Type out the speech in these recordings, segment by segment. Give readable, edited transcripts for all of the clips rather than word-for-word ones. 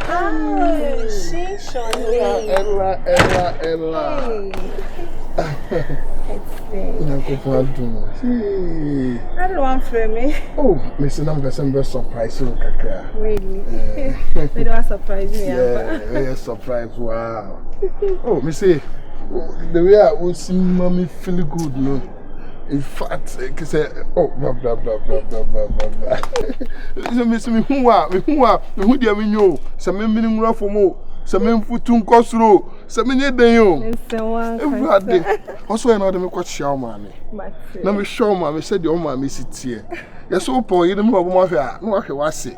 Oh, she Shirley. Ella. I don't want for me. Oh, Miss Number Sember surprise you, Kaka. Really? They don't surprise me. Yeah, surprise. Wow. Oh, Missy, the way I would see mommy feel good, no. In fact, I say, oh, blah. So, Miss me, who do you mean? Some meaning rough for more. Some men foot to Cosro, some minute day. Everybody. Also, another me quite show money. Now, me show mammy said your mammy sits here. You're so poor, you don't know what mafia. No, I was it.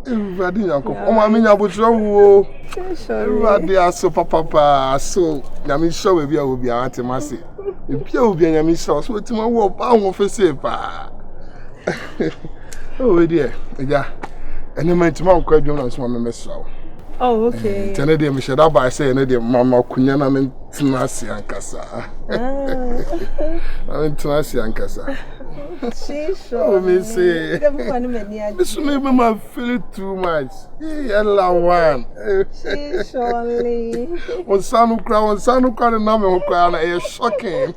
Everybody, uncle. Oh, I mean, I would draw. Everybody are so papa, so Yami show maybe I will be a auntie Massy. If you will be a Yami show, so it's my work, I won't for safe. Oh, dear, yeah. And then my tomorrow quite young as one mess. Oh, okay. Tenedy, Michelle, that by saying, Mamma Kunyana meant Tinasi and Cassa. I mean, Tinasi and Cassa. Oh, me say, this made me feel too much. Yella one. Surely. On Sanu Crown, and Namo Crown, a shocking.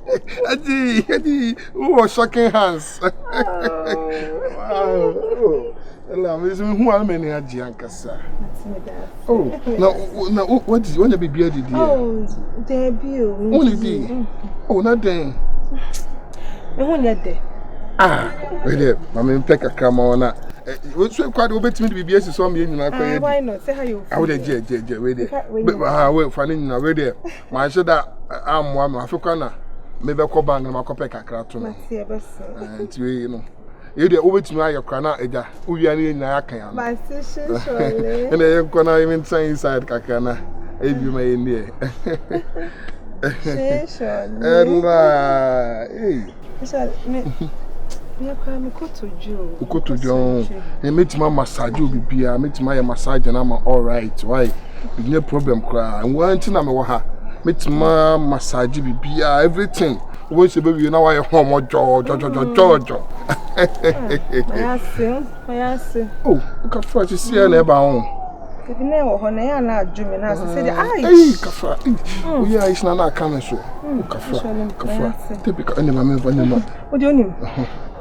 Eddie, oh, shocking hands. Wow. Who are many at Giancasa? Oh, now, what is one of the bearded? Oh, debut. Only day. Oh, not then. Only day. Ah, wait there. I mean, pick a camera. What's quite over to me to be BS is on me in my career. Why not? Say how you I would have wait there. But I will find in a way there. My should that I'm one of Africana. Maybe a coban and my copec a cartoon. And you know. You over to my crana, Eja, who are in Naka. My sister, surely. And I am going to even say inside Kakana, if you may in there. Go to John. And meet my massage, you be a meet my massage, and I'm all right. Why? No problem, cry. And one thing I'm a meet my massage, be everything. Once a baby, now I am home or George. I see. Oh, look at what you see a neighbor home. If you never honey, I'm not dreaming. I said, Hey, Kafra. Oh, yeah, it's not coming so. Kafra. Typical enemy. What do you mean?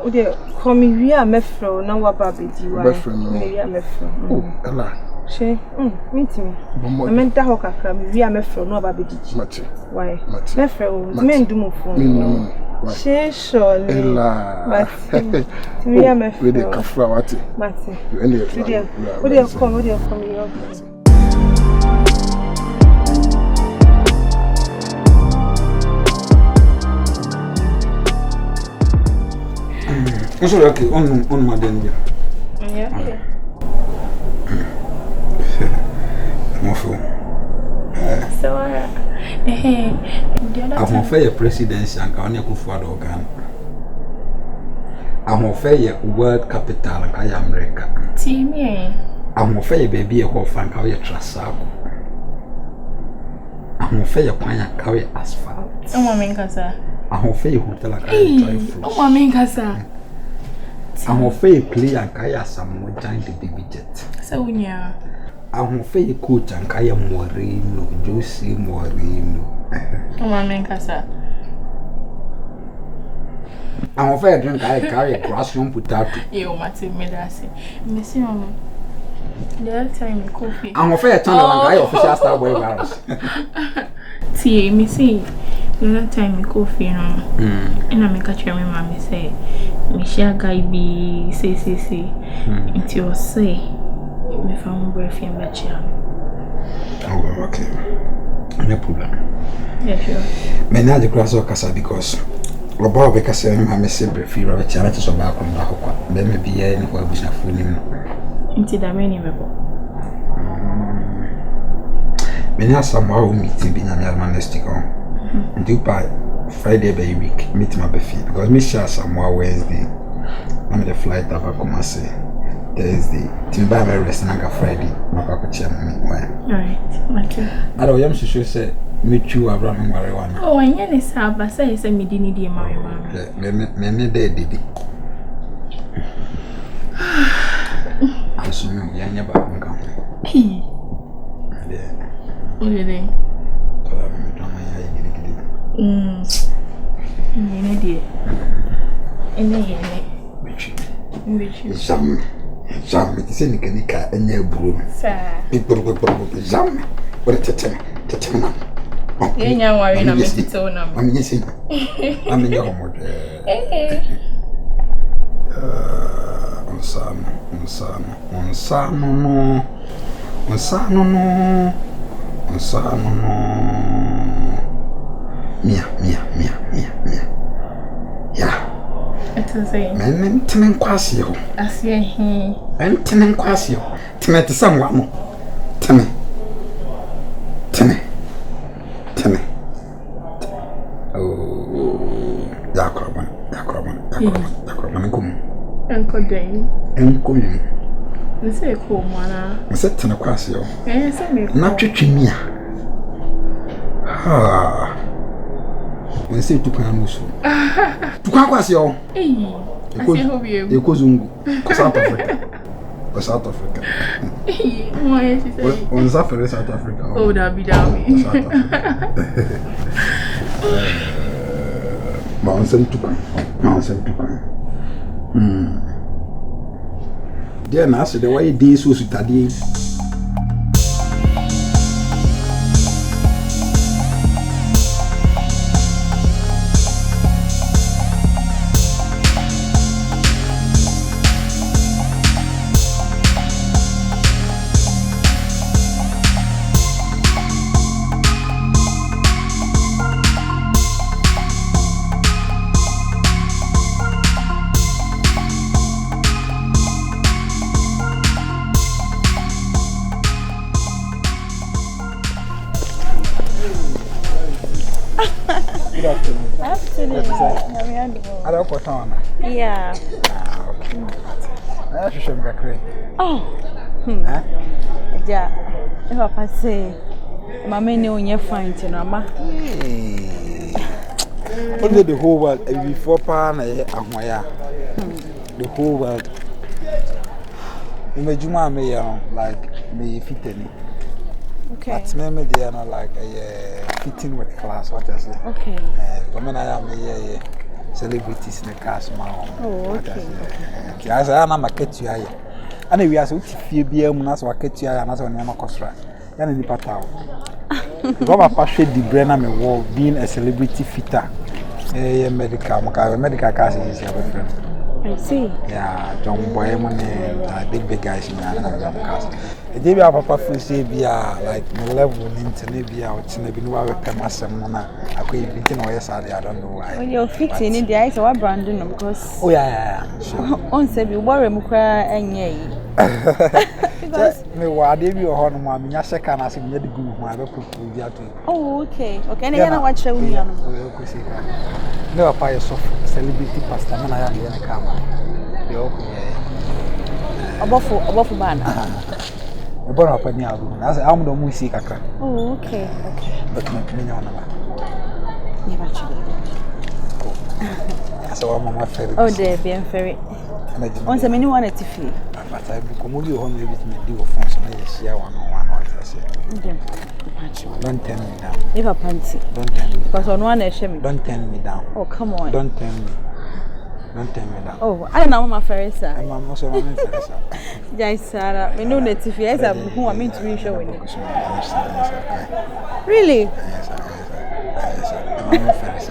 Oh, dear, call me via Mefro, now what baby do you want? Mefro. Oh, Ella. She, meet me. I meant that Hoka cram via Mefro, no baby. Why? Mefro, men do move for me. She surely. Ella. We are Mefro. With the Kafra, Matty. What do you come? Okay, on my den. Yeah. So, I'm a fair presidency and Ghana Kufuor organ. I'm a fair world capital and I am America. Team, I'm a fair baby a whole fan carry trust. I'm a fair pine carry asphalt. Oh, my main casa. I'm a fair hotel and carry fruit. Oh, my main casa. I'm a fair play and carry some more giant baby jet. So, yeah. I'm a fair coach and carry Moreno, Josie Moreno. Oh, my main casa. I'm a fair drink, I carry a grass young potato. You, Martin Medasi. Missy, Mama. The other time, coffee. I'm a fair turn on guy official star boy virus. See, Missy. The other time, coffee, and I make a chairman, Mammy say, Michelle Guy be say, into your say, me found breath in my chair. Oh, okay. No problem. Yeah, sure. Me na the grass or casa because Robo because I'm a simple free of a challenge to back on Bahoko. There may be any who was a full name. Into the many people. Many somehow meeting being a manistic on. Do by Friday by week, meet my beefy because me share somewhere Wednesday. I'm the flight of a Kumasi Thursday. Timba by restaurant Friday. My papa chairman. Alright, Matthew. I don't am sure say meet you around marijuana. Oh, and yen is up, but say me didn't dear marijuana. Me dead did it. Assume you never come. What did they? Jam, it is in Canica and near broom. People jam. What a tetem. You know, I'm missing. I'm in your homework. Mia. Yeah. It is a man, Tim Quasio. I see him. And Tim Quasio. Tim to someone. Timmy. Oh, Yakraban. Uncle Dane. Uncle, you say, cool, Mana. I said to Quasio. Yes, I may not treating me. Ah, when say to Panamusu. To Quasio. You go Zungu. South Africa. Why is she saying? On South Africa. Oh, that be Mountain to come. Dear Nasa, the way this was studying. Yeah. Oh. Yeah. If I say, my many on your fine to Nama. Only the whole world before Pan and the whole world. Imagine me like me fitting. Okay. But maybe they are not like fitting with class. What I say. Okay. Women I am celebrities in the cast. Oh, okay. As I am a cat you are. And we are so few BM as a cat you are, and as on Yama Costra. And in the Patao. Robert Pashe the Brenner me war being a celebrity fitter. Medical cast is your friend. I see. Yeah, John Boyman and big guys in the cast. They be our papa feel say be like my level into maybe out in the Binoa Pemasam. I could be in OS, I don't know why. When you're fitting in the eyes of Brandon, because. Oh, yeah. On said you worry Mukra and yea. Because me, why did you hold my second as if you had to go my local. Oh, okay. Okay, and then I watch you. No, I saw celebrity pastor, and I am in a camera. The open above banner. A bar up in the as I'm the music. Oh, okay. But not me on never actually. So I'm my favorite. Oh, there be very. Once a minute wanted to feel. But I become movie home with me, do phones, and I share one on one. Don't turn me down. If a panty. Don't turn me down. Because on one, don't turn me down. Oh, come on. Don't turn me down. Oh, I don't know my first. I'm also my first. Yes, Sarah. We know that if yes, I'm who I mean to be showing it. Really? Yes, I'm first.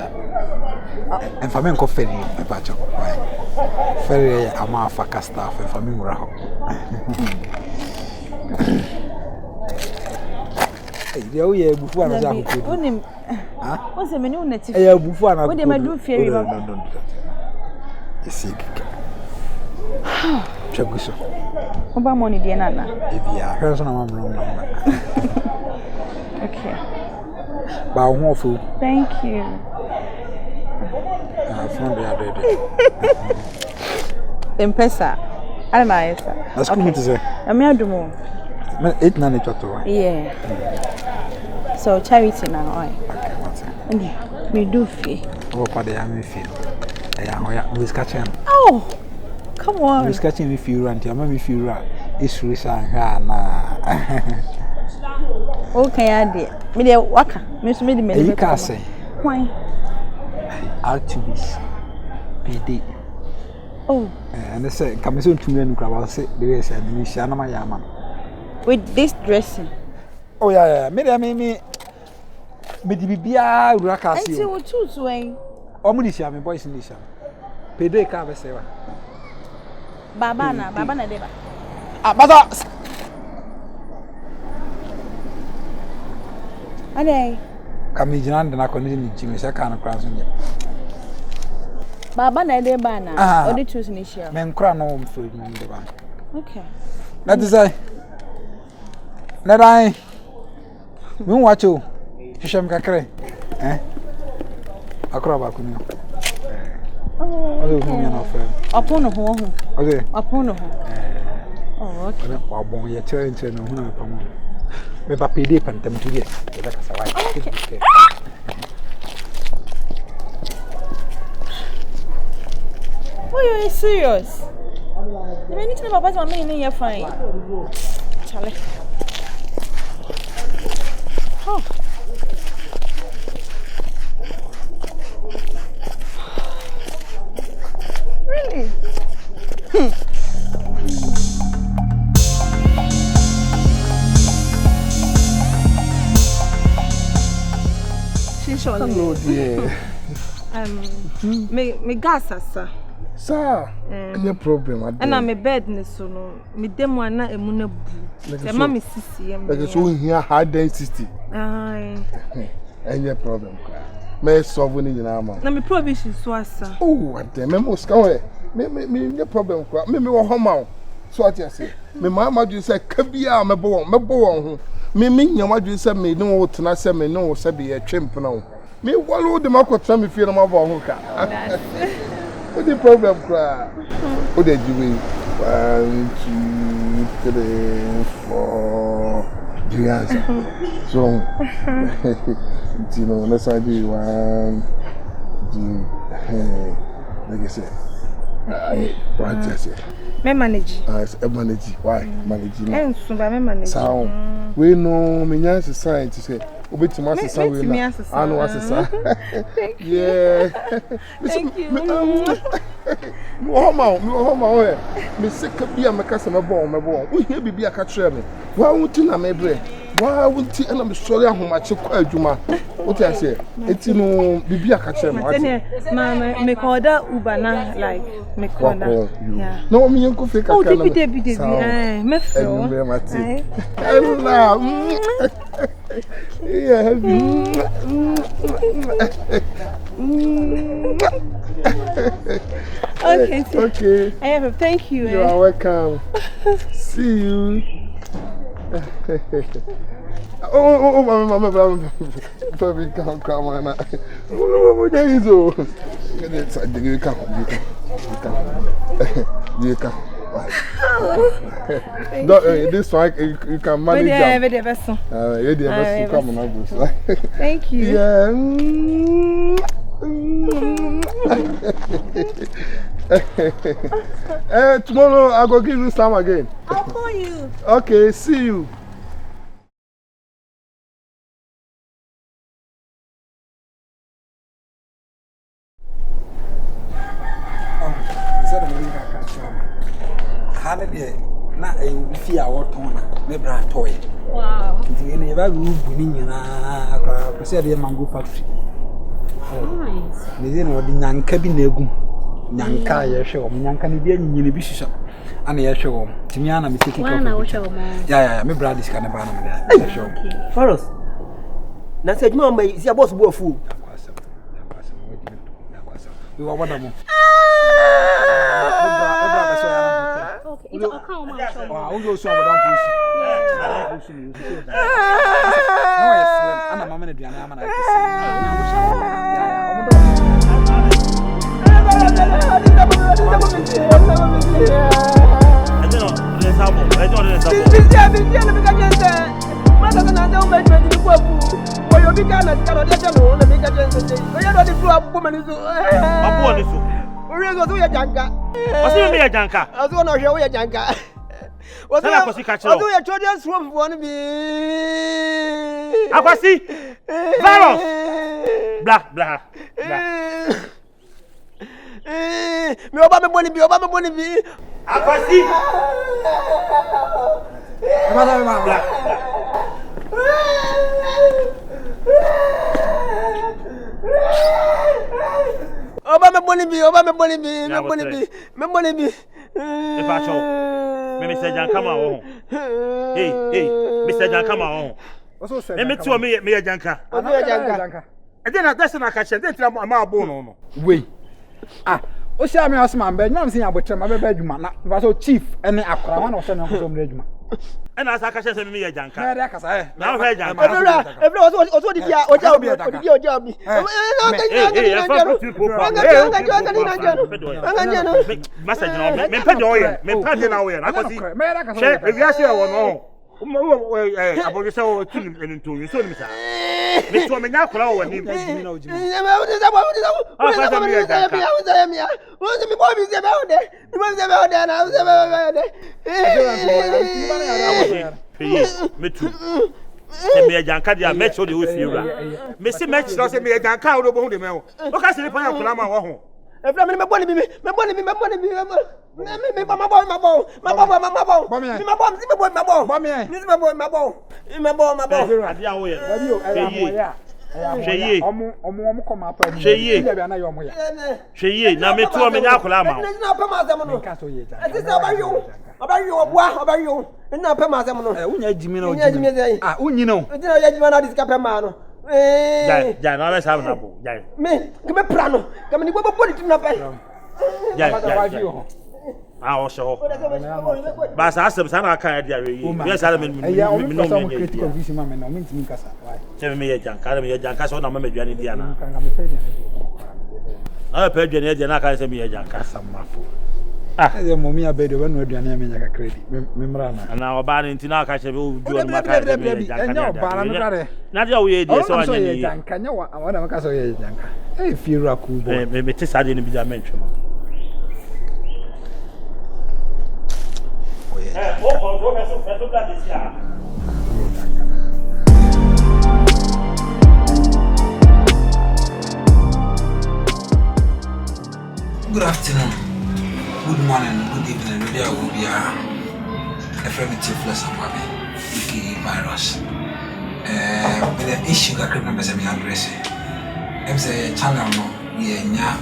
And for me, coffee, my patch. Ferry, I'm a fucker staff, and for me, yeah, before I was what's the menu native? Yeah, before I what they might do fairy. Don't you see, Chaguso. About money, dear Nana. If you are her, I'm wrong. Okay. But I'm awful. Thank you. I found the other day. Impesa. I don't know. That's cool to say. I'm here to move. 8 9 chapter. Yeah. So charity now, okay, what's it? We do fee. Oh, but they have me feel. Yeah, we catching. Oh, come on. We catching me feel and I'm me feel right. Issue na. Okay, I did. Me de waka. Me so me de me. You can say. Why? Activists. PD. Oh. And they say, come soon to me and crowd. Say, the way said, Nishana Mayama. With this dressing. Oh, yeah, me, Bibia, Rakasi. And you choose way. Omunisha, my boys in Nisha. PD Cava Seva. Babana Deba. Ah, Mother. Ade. Come in and I continue Jimmy Sakan crossing. Baba na Deba na. Or the choose Nisha. Men crown home for the one. Okay. That is I. Let I. Moon watch you. Sham Kakre. Acrobat. Oh, upon a home. Okay. Upon a home. Oh, okay. Well, bon, you're turning to no one. Maybe PD and them to get. Okay. Why are you serious? You need to know about my meaning in your fine. Charlie. Oh. Really? Hello, dear. Me gas sir. Sir, any problem? And I'm a bed so no. Me demo na emuna bu. The mommy sisi em. Like so here high density. Aye. Any problem? Me solve ni nyina ma. Na me provision so asa. Oh, what the me must come. Me no problem kwa. Me wo homa. So what you say? Me mama do say kabia me bo ho. Me nyama do say me no tena say me no say be a twemp na. Me wallow the makotra me feel ma bo ho ka. What's the problem, cry? What did you mean? 1, 2, 3, 4. The answer. So, you know, let's do 1, 2, like I said. What I say? Me manage. Manage. Why? Manage. And so by me manage. Sound. We know me nyans society say. Obeti ma sesa we na. Anu asesa. Yeah. Thank you. Me homa we. Me sika bia me kasa me bon. Wo hia bibia ka kire me. Wa wuti na me bre. Wa wuti na me sori ahomache kwa adwuma. What you say? Eti no bibia ka kire me. Me order Uber na like me order. Yeah. No me yanko fake ka na. Oh, Debbie. Me feel. Ella. Yeah. Okay. I have a thank you. You are welcome. See you. Oh, mama, baby, come on. Oh, there is oh. You come. This one you can manage. Come on, thank you. Yeah. Tomorrow I'll go give you some again. I'll call you. Okay, see you. Na fi a woton na me bra toy. Wow. Nti ene ba gu ni nyina akra ko se de mango factory. Nice. Ne ze no di nyanka bi na egum. Nyanka ye hwe o nyanka ne bi anyine bi hihya. Ana ye hwe o. Timi ana me take Wa na wo hwe o mo. Ya me bra dis ka ne ba na me de. Hwe o. Faros. Na se adwuma mai si boss bu afu. We wa wada mo. Okay, it's all calm. Wow, you so about don't push. No, yes, I'm a mama and I'm an Janka. I was going to show you Janka. What Sana Akwasi catch you. What do you children's room for me? Akwasi. Virus. Blah blah. Me oba me boni bi. Akwasi. Blah. Oba me boni bi. If I show. Mr. Jan come on. Hey, Mr. Jan come on. What's so Me too me Janka. Janka. And then that's not catch and then I'm a bone. Wait. O sia me asma mbe nyam sin abotre ma bebe adwuma na ba so chief ene akora wana o se na ko so mre adwuma And as I catch me Janka. na dey akasa eh Now hey Janka. Every also di dia oja bi. Master John, me pede oye, me pede na oye. Akwasi. She we are here won no. Abogi se o tun ento yin so ni sa. Me to me nya akora o wani. Me too. Se me Janka dia match o de o fiura. Me se match no se me Janka o do bo hu de me o. O ka se ni pa ya kula ma wo ho. Every me boni bi. Ja, no let's have na bo. Ja. Me, come prano. Come ni bobo podi na pa. Ja. Ah, o so. Ba sa asem sa na kan dia we. Yes, I mean. Me no me. Critical vision ma me no me ntimi kasa. Se me Janka so na ma meduane dia na. Ah, pe aduane dia na kan se me Janka samafo. Eze momi abedo we no aduane me nyaka credit. Me mra na. Na oba ni ntina ka che be o duo ma kan se me Janka. Enyo ba na mra de. Na dia we dey so anya ni. Janka nya wa na maka so ye Janka. Eh firu akubo. Me te sa de ni bi ja mentwe mo. Good afternoon, good morning, good evening. Media will be a affirmative plus amabe, aka virus. With the issue that critical members have addressed, I'm saying channel no, we are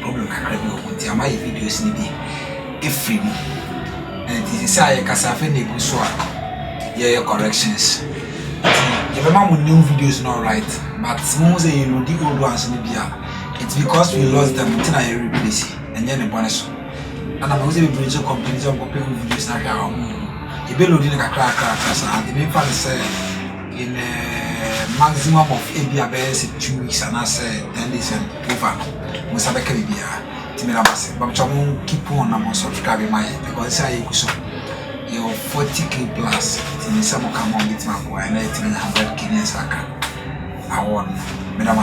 problem that critical with the amount of videos needed. If free, and it is a casafe nebu so yeah corrections. Your mom with new videos not right, but most of you the old ones in the it's because we lost them until I replace it, and then the bonus. And I'm always able to complain on videos that are you be loading a crack, and the main part is in a maximum of ABS 2 weeks, and I say 10 days and over. Most of the Caribbean, Timmy, but I'm keep on, I'm subscribing my because I so you're 40k plus, some come on with my boy, and I think 100 Kenyans I won. Madam,